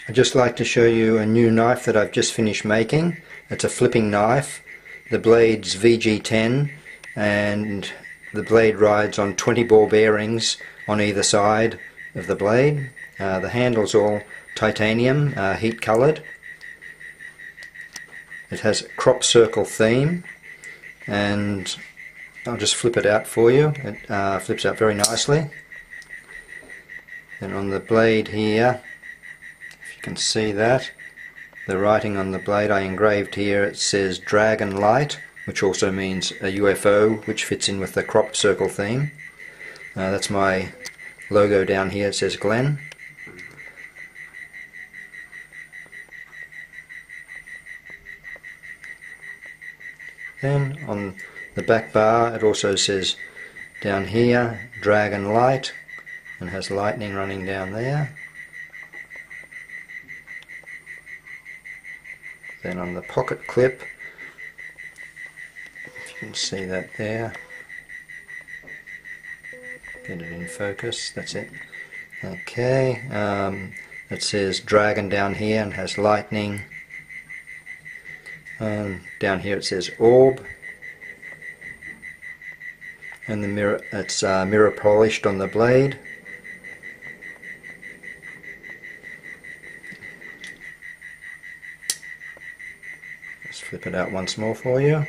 I'd just like to show you a new knife that I've just finished making. It's a flipping knife. The blade's VG10 and the blade rides on 20 ball bearings on either side of the blade. The handle's all titanium, heat coloured. It has a crop circle theme, and I'll just flip it out for you. It flips out very nicely. And on the blade here, if you can see that, the writing on the blade I engraved here, it says Dragon Light, which also means a UFO, which fits in with the crop circle theme. That's my logo down here, it says Glenn. Then on the back bar it also says down here Dragon Light, and has lightning running down there. Then on the pocket clip, if you can see that there, get it in focus, that's it. Okay, it says Dragon down here and has lightning. Down here it says Orb, and the mirror, it's mirror polished on the blade. Let's flip it out once more for you.